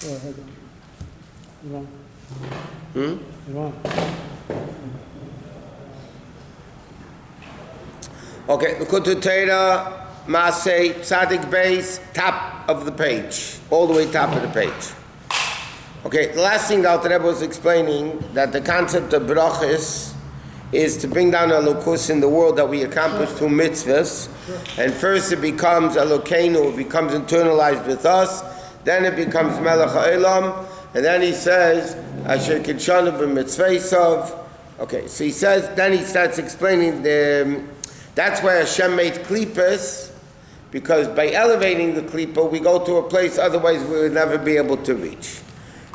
Okay, Likkutei Torah, Masei, Tzadik base, top of the page, all the way top of the page. Okay, the last thing the Rebbe was explaining, that the concept of brachas is to bring down Elokus in the world that we accomplish through mitzvahs. And first it becomes Elokeinu, it becomes internalized with us. Then it becomes Melech HaOlam. And then he says, Asher Kidshanu b'mitzvaysav. Okay, so he says, then he starts explaining that's why Hashem made klipas, because by elevating the klipa, we go to a place otherwise we would never be able to reach.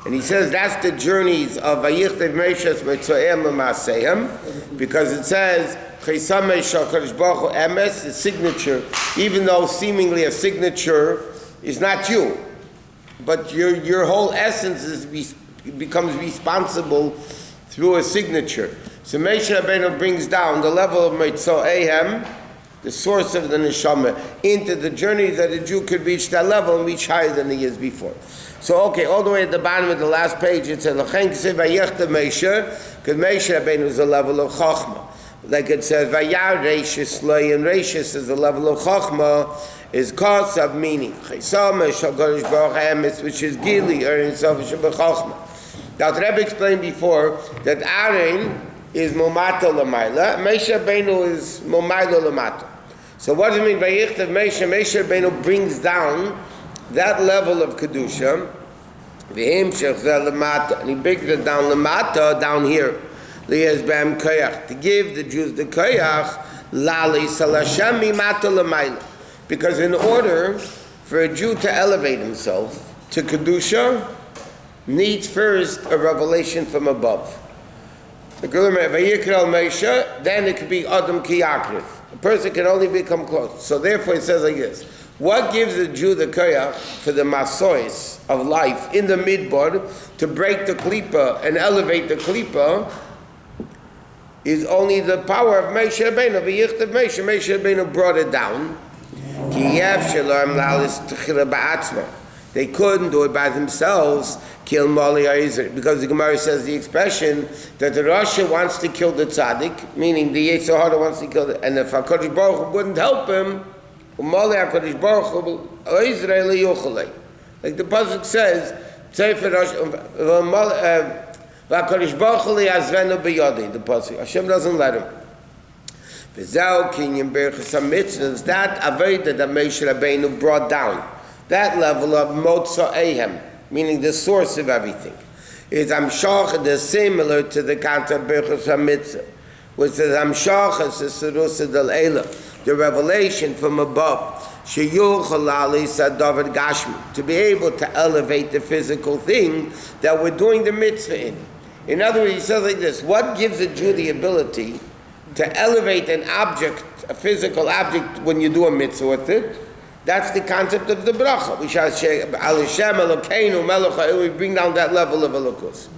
And he says that's the journeys of Vayichtav Meishas Mitzoyim Maseihem, because it says Chesame Shakadosh Baruch Hu Emes, the signature, even though seemingly a signature is not you, but your whole essence becomes responsible through a signature. So Moshe Rabbeinu brings down the level of Mitzoyim, the source of the neshama, into the journey that a Jew could reach that level and reach higher than he is before. So, okay, all the way at the bottom of the last page, it says, L'chein k'sev vayechtav Moshe, because Moshe Rabbeinu is a level of Chachma. Like it says, Vayar Reishis Loi, and Reishis is the level of Chachma, is cause of meaning. Chesam Shakadosh Baruch Hu Emes, which is Gili, or in Sof Chachma. Now, the Rebbe explained before that Aaron is Momato Lamaila, Moshe Rabbeinu is Momailo Lamato. So what does it mean by Yichtav Moshe? Moshe Rabbeinu brings down that level of Kedusha, and he brings it down Lamata, down here, to give the Jews the Koyach, because in order for a Jew to elevate himself to Kedusha, needs first a revelation from above. Then it could be Adam Ki Yakrif. A person can only become close. So therefore it says like this. What gives the Jew the koyach for the masois of life in the midbar to break the klipa and elevate the klipa is only the power of Moshe Rabbeinu. V'yichtav Moshe, Moshe Rabbeinu brought it down. They couldn't do it by themselves, kill Mali Israel, because the Gemara says the expression that the Rasha wants to kill the tzaddik, meaning the Yetzer Hara wants to kill it, and if HaKadosh Baruch Hu wouldn't help him, Mali HaKadosh Baruch Hu Israel Yuchalei. Like the pasuk says, Sefer HaKadosh Baruch Hu Yazvenu B'Yodei, the pasuk. Hashem doesn't let him. V'zau kinyan berachas hamitzvahs, that avodah that Moshe Rabbeinu brought down. That level of Motza Ehem, meaning the source of everything, is Amshach, is similar to the concept of Berachas HaMitzvah, which is Amshach, is the Serusa del Eila, the revelation from above, Sheyuchal Ali Sadavid Gashmi, to be able to elevate the physical thing that we're doing the mitzvah in. In other words, he says like this, what gives a Jew the ability to elevate an object, a physical object, when you do a mitzvah with it? That's the concept of the bracha. We shall say, Al Hashem Elokeinu Melech HaOlam, we bring down that level of Elokus.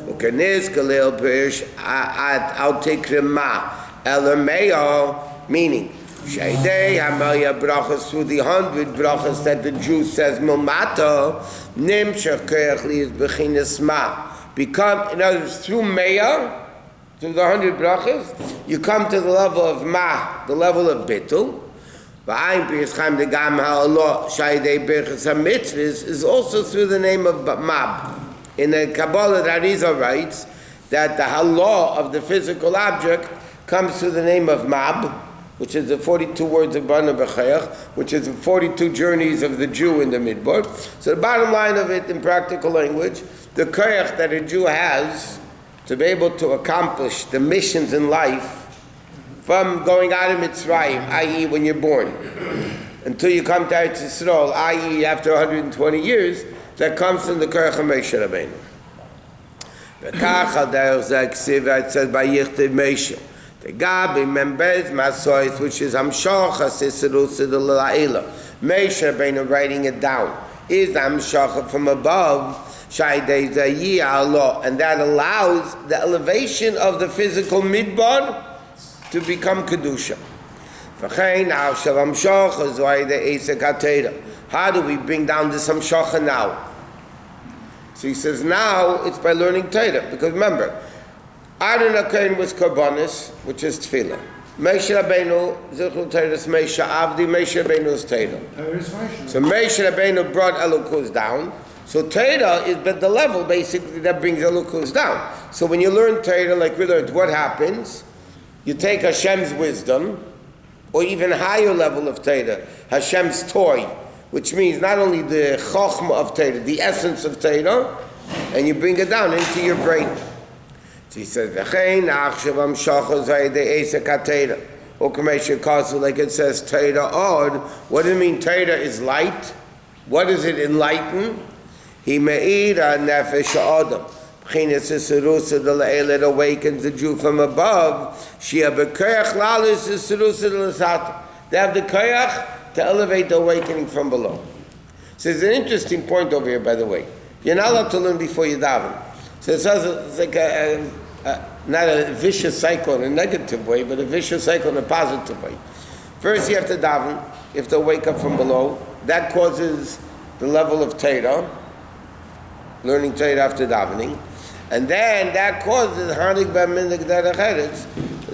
Ukenis Galil Pirish Ad Autekrema Elameo, meaning Shaydei Amalya brachas, through the 100 brachas that the Jew says Milmata Nimshach Koyach Li is Bechinas Ma. Become, in other words, through Meya, through the 100 brachas, you come to the level of Ma, the level of Bittul. Is also through the name of Mab. In the Kabbalah, the Arizal writes that the halah of the physical object comes through the name of Mab, which is the 42 words of Bana B'chayach, which is the 42 journeys of the Jew in the Midbar. So the bottom line of it in practical language, the koyach that a Jew has to be able to accomplish the missions in life, from going out of Mitzrayim, i.e. when you're born, until you come to Eretz Yisrael, i.e. after 120 years, that comes from the Koyach HaMoshe Rabbeinu. V'kach al derech zeh ksiv, it says by Yichtav Moshe, the Gabi members Masois, which is Hamshach HaSisirus L'La'ila. Moshe Rabbeinu writing it down, is Hamshach from above, Shaydei Zayi Allah, and that allows the elevation of the physical midbar to become Kedusha. How do we bring down this Hamshacha now? So he says now it's by learning Torah. Because remember, Aaron HaKohen was Karbonis, which is Tefillah. Moshe Rabbeinu, Zichron Torah is Moshe Avdi, Moshe Rabbeinu is Torah. So Moshe Rabbeinu brought Elokus down. So Torah is but the level basically that brings Elokus down. So when you learn Torah, like we learned, what happens? You take Hashem's wisdom, or even higher level of Torah, Hashem's toy, which means not only the chokhmah of Torah, the essence of Torah, and you bring it down into your brain. So he says, "V'chein achshav amshachos v'yedei esek haTorah." Okamesha kasu, like it says, Torah od. What does it mean? Torah is light. What does it enlighten? He me'ira nefesh ha'adam. B'chinas esirusa d'le'el, it awakens the Jew from above. Shia b'koyach lalis esirusa d'l'sat. They have the koyach to elevate the awakening from below. So there's an interesting point over here, by the way. You're not allowed to learn before you daven. So it says it's like not a vicious cycle in a negative way, but a vicious cycle in a positive way. First you have to daven, you have to wake up from below. That causes the level of Torah, learning Torah after davening. And then that causes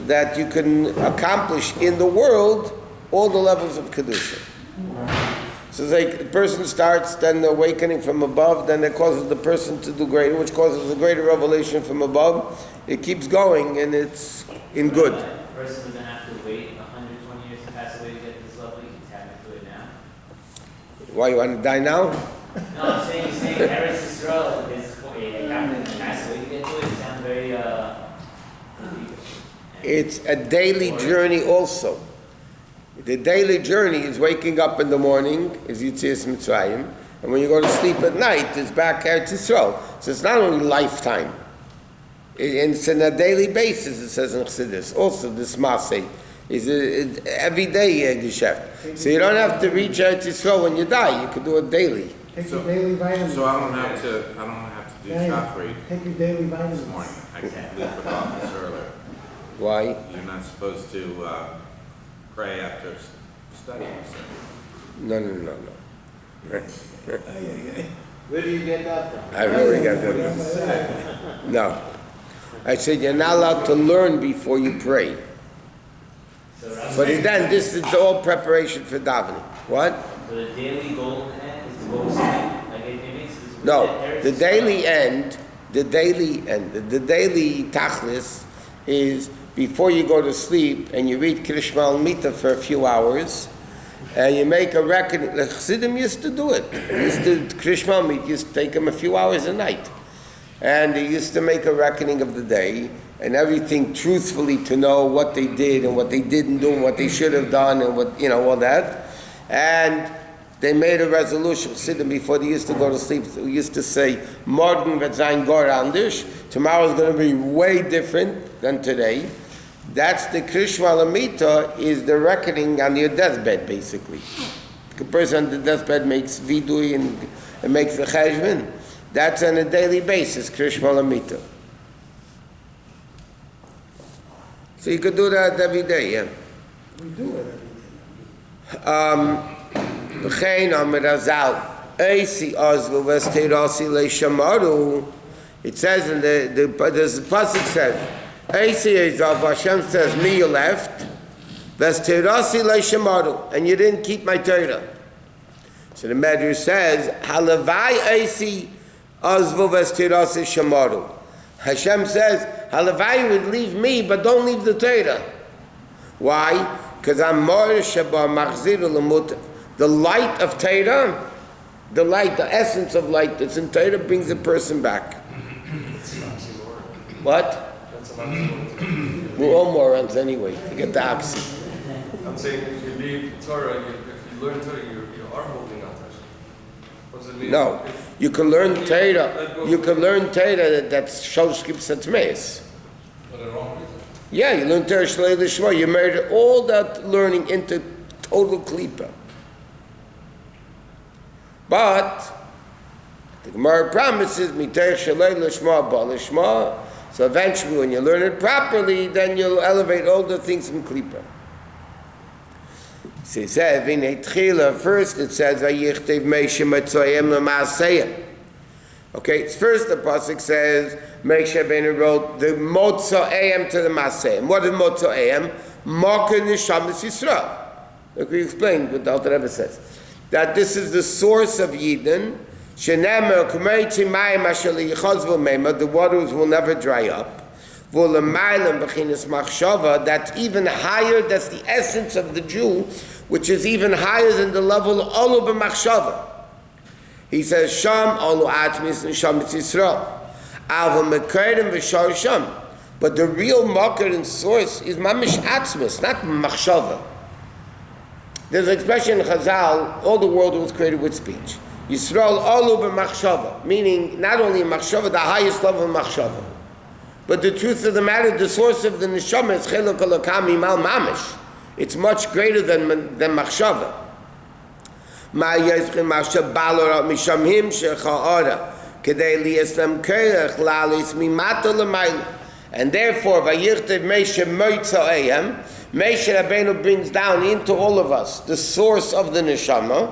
that you can accomplish in the world all the levels of Kedusha. So it's like the person starts, then the awakening from above, then it causes the person to do greater, which causes a greater revelation from above. It keeps going, and it's in good. The person doesn't have to wait 120 years to pass away to get to this level. You can tap into it now. Why, you want to die now? No, I'm saying, you're saying Eretz Yisrael is happening to pass away to get to it. It sounds very, It's a daily journey also. The daily journey is waking up in the morning, is Yitzias Mitzrayim, and when you go to sleep at night, it's back Eretz Yisrael. So it's not only lifetime. It's on a daily basis, it says in Chassidus. Also, this Masei is everyday Geschäft. So you don't have to reach Eretz Yisrael when you die. You can do it daily. Take your daily vitamins. So I don't have to do chakra Take your daily vitamins. this morning. I can't leave for the office earlier. Why? You're not supposed to pray after studying. No. Where do you get that from? I really got that. No. I said you're not allowed to learn before you pray. But then this is all preparation for davening. What? so the daily goal in that is to go to sleep. Like it makes No, the daily tachlis is before you go to sleep and you read Krishma Almita for a few hours and you make a reckoning. The Chassidim used to do it. Krishma Almita used to take them a few hours a night. And they used to make a reckoning of the day and everything truthfully to know what they did and what they didn't do and what they should have done and what, all that. And they made a resolution, Chassidim, before they used to go to sleep, we used to say, Morgen wird sein gar anders. Tomorrow is going to be way different than today. That's the Krishma Lamita, is the reckoning on your deathbed, basically. The person on the deathbed makes vidui and makes the cheshbon. That's on a daily basis, Krishma Lamita. So you could do that every day, yeah? We do it every day. B'chein Amar Azal, Eisi Ozlu V'Steirasi Le'Shamaru. It says in the pasuk says, Eisi Ezav, Hashem says, me you left, V'Steirasi Le'Shamaru, and you didn't keep my Torah. So the Medrash says, Halavai Eisi Ozlu V'Steirasi Shamaru. Hashem says, Halavai would leave me, but don't leave the Torah. Why? Because I'm Mor Shabbat Machzir L'Mutav. The light of Torah, the essence of light that's in Torah brings a person back. What? We're all morons anyway. Forget the oxy. I'm saying if you leave Torah, if you learn Torah, you are holding on to Hashem. What does it mean? No. You can learn Torah. You can learn Torah that's Shosh Kibsat Meis. But the wrong reason. Yeah, you learn Torah Shlei Lishma. You made all that learning into total klipa. But the Gemara promises, Mitei Shalei Lishma Ba Lishma. So eventually, when you learn it properly, then you'll elevate all the things from Klippa. So it says, first it says, Vayichteiv Moshe Matzoyim L'Masei. Okay, first the pasuk says, Moshe Rabbeinu wrote the Motza'ayim to the Masei. And what is Motza'ayim? Makar Neshamas Yisrael. Like we explained what the Alter Rebbe says. That this is the source of Yidden. Shenemer Kumeitzi Mayim Asher Liyichazvu Meima, the waters will never dry up. V'lemaylam B'chinas Machshava, that's even higher, that's the essence of the Jew, which is even higher than the level of Olu B'machshava. He says, Sham Olu Atmis and Sham Yisrael. Alva Mekayrim V'shar Sham. But the real makar and source is Mamish Atzmis, not Machshava. There's an expression in Chazal, all the world was created with speech. Yisrael Olu B'machshava, meaning not only Machshava, the highest level of Machshava. But the truth of the matter, the source of the neshama is Chiluk Elokam Imal Mamish. It's much greater than Machshava. Ma yezchin Machshava Balor Mishamhim Shecha'ara Kedei Liyaslam Kerech Lalis Mimato L'mayla. And therefore, Vayirtev Moshe Motza'ayim, Moshe Rabbeinu brings down into all of us the source of the neshama.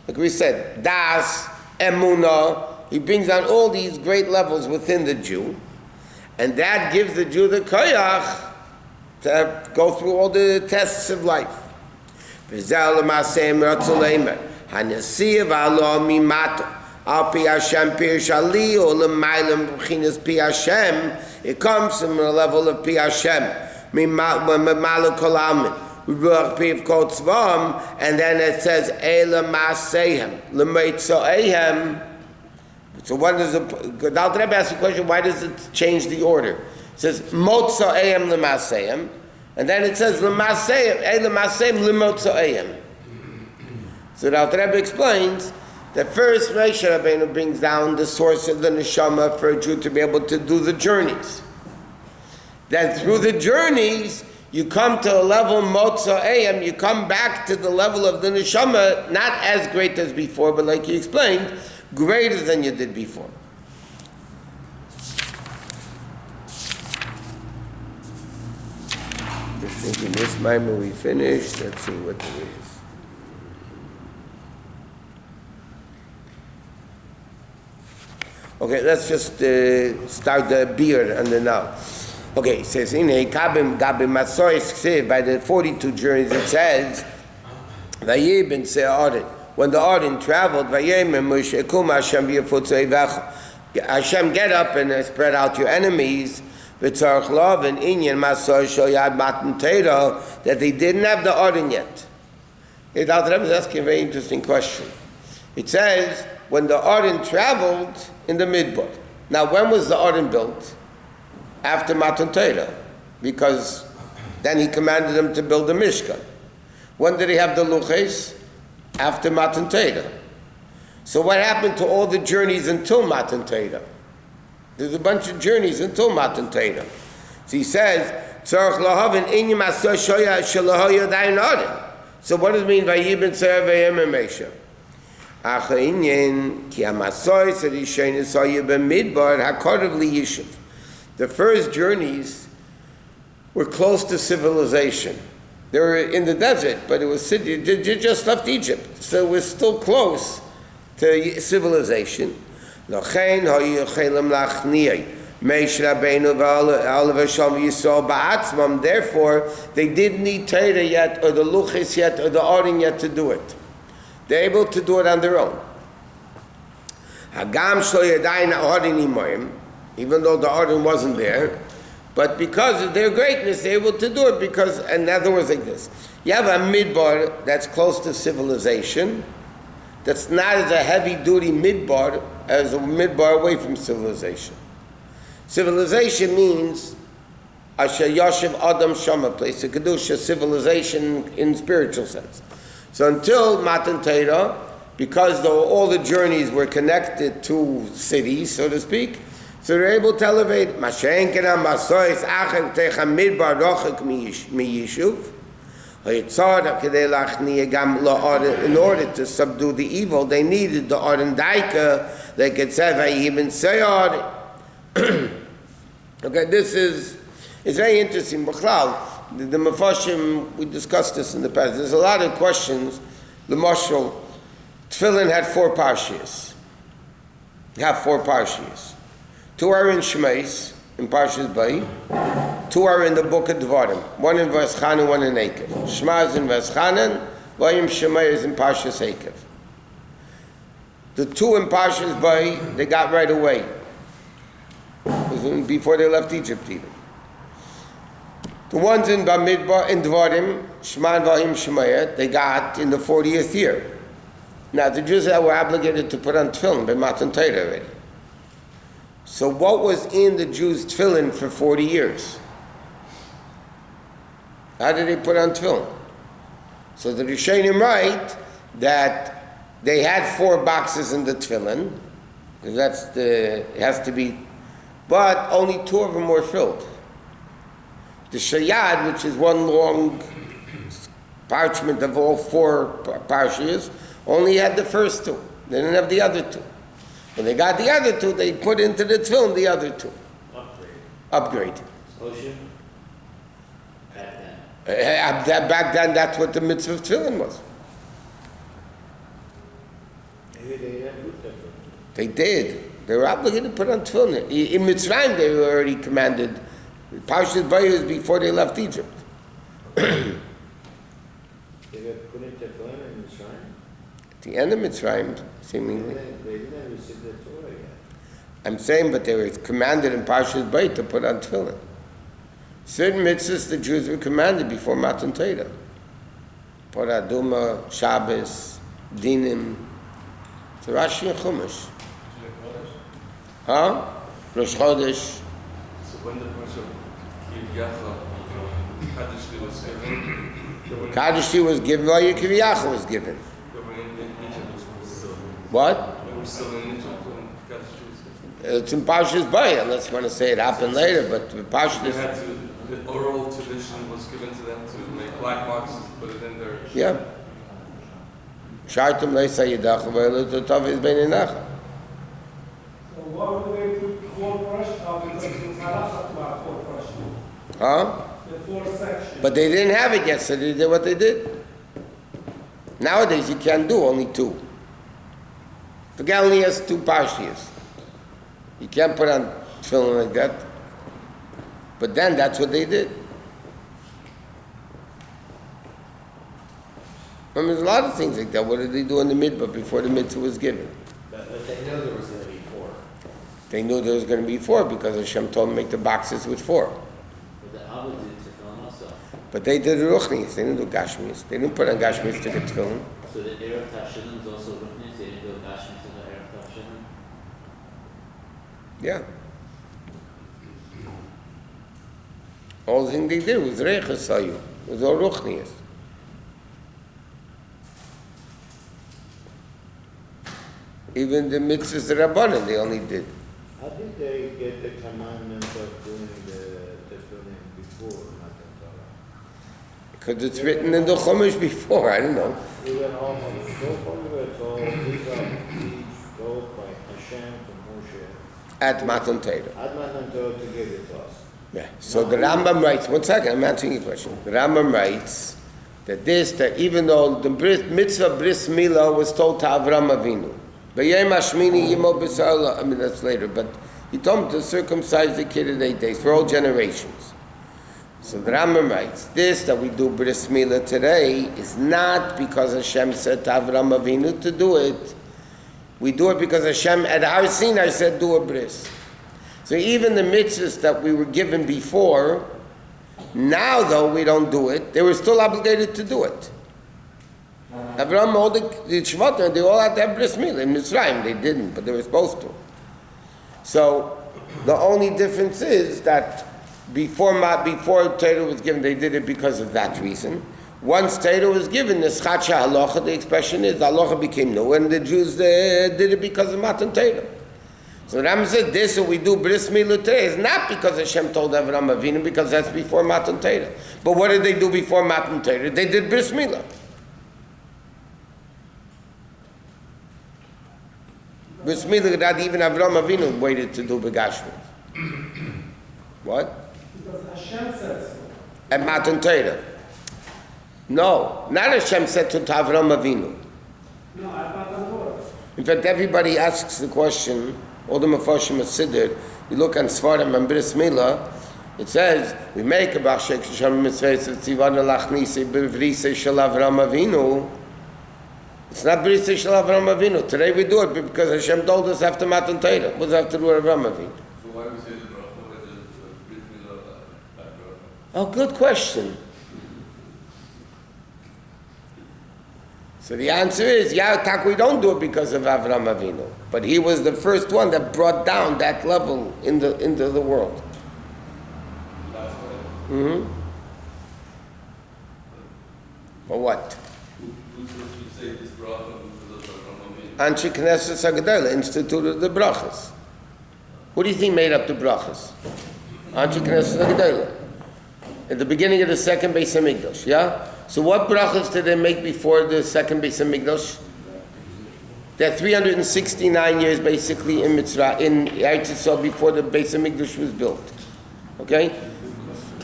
Like we said, Das, Emunah. He brings down all these great levels within the Jew. And that gives the Jew the koyach to go through all the tests of life. It comes from the level of Pi Hashem. And then it says, so what does the Alter Rebbe asks the question, why does it change the order? It says, Motza'ayim l'masayim, and then it says, l'masayim, l'masayim l'motza'ayim. So the Alter Rebbe explains that first Moshe Rabbeinu brings down the source of the neshama for a Jew to be able to do the journeys. Then through the journeys, you come to a level Motza'ayim, you come back to the level of the neshama, not as great as before, but like you explained, greater than you did before. I think in this moment we finished. Let's see what there is. Okay, let's just start the beard and the now. Okay, it says in Kabim Masei by the 42 journeys it says Vayib ben Se'arin. When the Arden traveled, Hashem, get up and spread out your enemies. That they didn't have the Arden yet. The Alter Rebbe is asking a very interesting question. It says, when the Arden traveled in the Midbar. Now, when was the Arden built? After Matan Torah. Because then he commanded them to build the Mishkan. When did he have the Luches? After Matan Torah. So what happened to all the journeys until Matan Torah? There's a bunch of journeys until Matan Torah. So he says, so what does it mean? The first journeys were close to civilization. They were in the desert, but it was city. They just left Egypt, so it was still close to civilization. Therefore, they didn't need Torah yet, or the Luchis yet, or the Arin yet to do it. They're able to do it on their own. Even though the Arin wasn't there, but because of their greatness, they're able to do it because, in other words, like this. You have a midbar that's close to civilization, that's not as a heavy-duty midbar as a midbar away from civilization. Civilization means Asher Yosef Adam Shama, place of Kedusha, civilization in spiritual sense. So until Matan Torah, because all the journeys were connected to cities, so to speak, so they're able to elevate in order to subdue the evil. They needed the Aron Daika, they could say even say okay, this is very interesting. The Mefashim, we discussed this in the past. There's a lot of questions. The Mashal, Tefillin had 4 parshas. You have 4 Parshas. 2 are in Shmeis, in Parshas Bay. 2 are in the book of Dvarim. 1 in Veschanan, 1 in Ekev. Shema is in Veschanan, Vayim Shema is in Parshas Ekev. The 2 in Parshas Bay, they got right away. It was before they left Egypt even. The ones in Bamidbar, in Dvarim, Shema and Vayim Shema, they got in the 40th year. Now the Jews that were obligated to put on tefillin by Matan Torah already. So what was in the Jews' tefillin for 40 years? How did they put on tefillin? So the Rishonim write that they had 4 boxes in the tefillin, because it has to be, but only 2 of them were filled. The Shayad, which is one long parchment of all 4 parshas, only had the first 2. They didn't have the other 2. When they got the other 2, they put into the tefillin the other 2. Upgrade. Ocean? Back then. Back then, that's what the mitzvah of tefillin was. They did. They were obligated to put on tefillin. In Mitzrayim, they were already commanded. Parshas Bay was before they left Egypt. They were putting tefillin in Mitzrayim? At the end of Mitzrayim, seemingly. They didn't receive the Torah yet. I'm saying, but they were commanded in Parshas Bay to put on tefillin. Certain mitzvahs the Jews were commanded before Matan Torah. Poraduma, Shabbos, Dinim. It's Rashi and Chumash. Huh? Rosh Chodesh. So when the Parsha Kaddish was given, Kaddish was given, while Yekiviyach was given. they were in Egypt still. What? They were still in Egypt when Kaddish was given. It's in Parshas Bay, unless you want to say it happened later, but the They Parshas, had to, the oral tradition was given to them to make black boxes, put it in their. yeah. Shartum leisa yidach v'elu tov is beininacha. So why would they put 4 Parsha? Because it's halacha to have 4 Parsha. Huh? The 4 sections. But they didn't have it yet, so they did what they did. Nowadays you can't do only 2. The guy only has 2 Parshias. You can't put on tefillin like that. But then that's what they did. I mean, there's a lot of things like that. What did they do in the mitzvah before the mitzvah was given? But they knew there was going to be 4. They knew there was going to be 4 because Hashem told them to make the boxes with 4. But the Abba did tefillin also. But they did ruchnis. They didn't do gashmis. They didn't put on gashmis to get tefillin. So the Erev Tavshilim is also Ruchnis, they didn't do a Gashmis in the Erev Tavshilim? Yeah. All the thing they did was reiches sayu. It was all ruchnis. Even the mitzvahs rabbanan they only did. How did they get the commandment of doing the tefillin before Matan Torah? Because it's written in the Chumash before. I don't know. We were almost so far we were told these are deeds told by Hashem to Moshe At Matan Torah. at Matan Torah to give it to us. Yeah. So the Rambam writes. One second. I'm answering your question. The Rambam writes that even though the mitzvah bris milah was told to Avram Avinu. I mean, that's later, but he told him to circumcise the kid in 8 days for all generations. So the Rambam writes, this that we do bris milah today is not because Hashem said to Avram Avinu to do it. We do it because Hashem at Har Sinai said do a bris. So even the mitzvahs that we were given before, now though we don't do it, they were still obligated to do it. Avraham, all the Shvatim, they all had to have bris milah. In Mitzrayim, they didn't, but they were supposed to. So the only difference is that before Torah was given, they did it because of that reason. Once Torah was given, the Schacha Halacha, the expression is, the Halacha became new, and the Jews did it because of Matan Torah. So Ram said, this what we do bris milah today is not because Hashem told Avraham Avinu, because that's before Matan Torah. But what did they do before Matan Torah? They did bris milah. Bris milah that even Avraham Avinu waited to do begashmi. What? Because Hashem said so. At Matan Torah. No, not Hashem said to Avraham Avinu. No, at Matan Torah. In fact, everybody asks the question, all the Mefarshim Siddur, you look on Svarim and Bris Milah, it says, we make a Bashek Shem Mitzvah Tzivana Lachnise B'Vrise Shel Avram Avinu. It's not B'Vrise Shel Avram Avinu. Today we do it because Hashem told us after Matan Torah. What does it have to do with Avram Avinu? So why we say the bracha with the Brit Milah background? Oh, good question. So the answer is, we don't do it because of Avram Avinu. But he was the first one that brought down that level into the world. That's why. Mm-hmm. For what? Who says you say this bracha because of Avram Avinu? Anshe Knesset HaGedolah instituted the brachas. Who do you think made up the brachas? Anshe Knesset HaGedolah. At the beginning of the second Beis HaMikdash, yeah? So what brachas did they make before the second Beis HaMikdash? They're 369 years basically in Mitzrayim, in Eretz Yisrael before the Beis HaMikdash was built. Okay?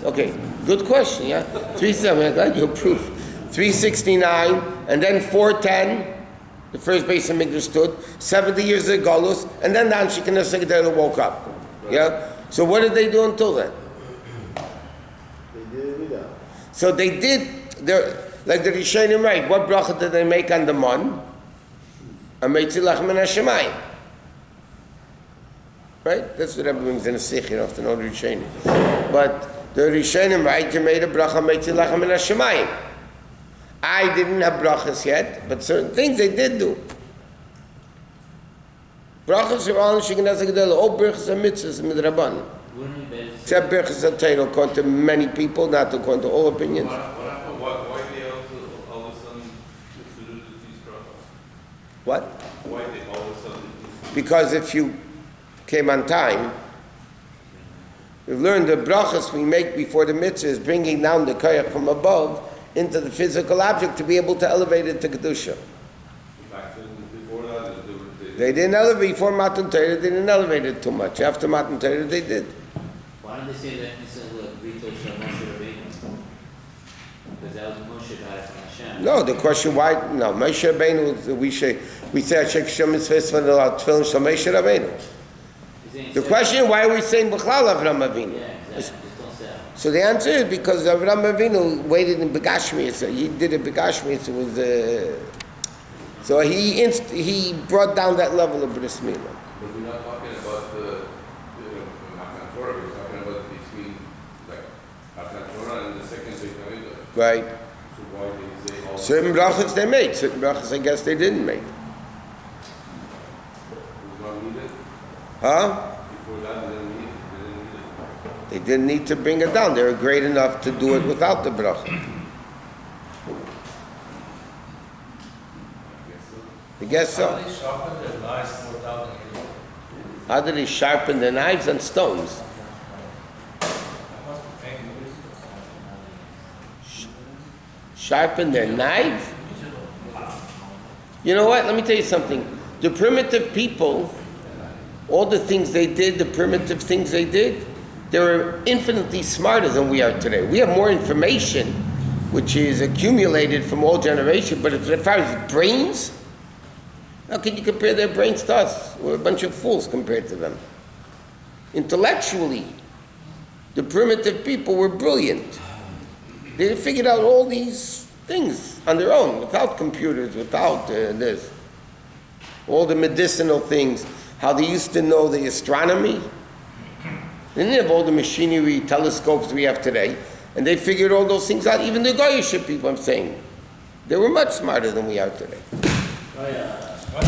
Okay, good question, yeah? 370, I'm glad you approved. 369, and then 410, the first Beis HaMikdash stood, 70 years of Golus, and then the Anshe Knesset HaGedolah woke up. Yeah? So what did they do until then? They did it without. So they did, like the Rishonim write, what bracha did they make on the man? Ametzilach min hashemayim. Right? That's what everyone brings in a sikh, you don't have to know the Rishonim. But the Rishonim write, you made a bracha Ametzilach min hashemayim. I didn't have brachas yet, but certain things they did do. Brachas are all in Shekinah Gedolah, all brachas are mitzvahs midrabanan. Except brachas are Torah, according to many people, not according to all opinions. Why they all of a sudden instituted these brachas? What? Why they all of a sudden? Because if you came on time, we've learned the brachas we make before the mitzvah is bringing down the koyach from above into the physical object to be able to elevate it to kedusha. Back before that, They didn't elevate before Matan Torah. They didn't elevate it too much. After Matan Torah, they did. Why don't they say that instead of Likkutei Torah Moshe Rabbeinu? Because that was Moshe got it from Hashem. No, the question why? No, Moshe Rabbeinu. We say Ashek Shem Mitzvah Tefillin Shel Moshe Rabbeinu. The question why are we saying B'chlal Avram Avinu? Yeah, exactly. Just don't say that. So the answer is because Avram Avinu waited in Begashmi. So he did it Begashmi. So it was. So he brought down that level of Bris Milah. But we're not talking about the Matan Torah, we're talking about between like Matan Torah and the second Beit HaMikdash. Right. So why did he say all Certain brachas they made. Certain brachas I guess they didn't make. it was not needed? Huh? Before that, they didn't need it. They didn't need to bring it down. They were great enough to do it without the bracha. I guess so. How did they sharpen their knives 4,000 years ago? How did they sharpen their knives and stones? That must be painting. Sharpen their knife? You know what? Let me tell you something. The primitive people, all the things they did, the primitive things they did, they were infinitely smarter than we are today. We have more information, which is accumulated from all generations, but as far as brains, how can you compare their brains to us? We're a bunch of fools compared to them. Intellectually, the primitive people were brilliant. They figured out all these things on their own, without computers, without this. All the medicinal things, how they used to know the astronomy. They didn't have all the machinery, telescopes we have today. And they figured all those things out. Even the Goyish people, I'm saying. They were much smarter than we are today. Oh yeah. What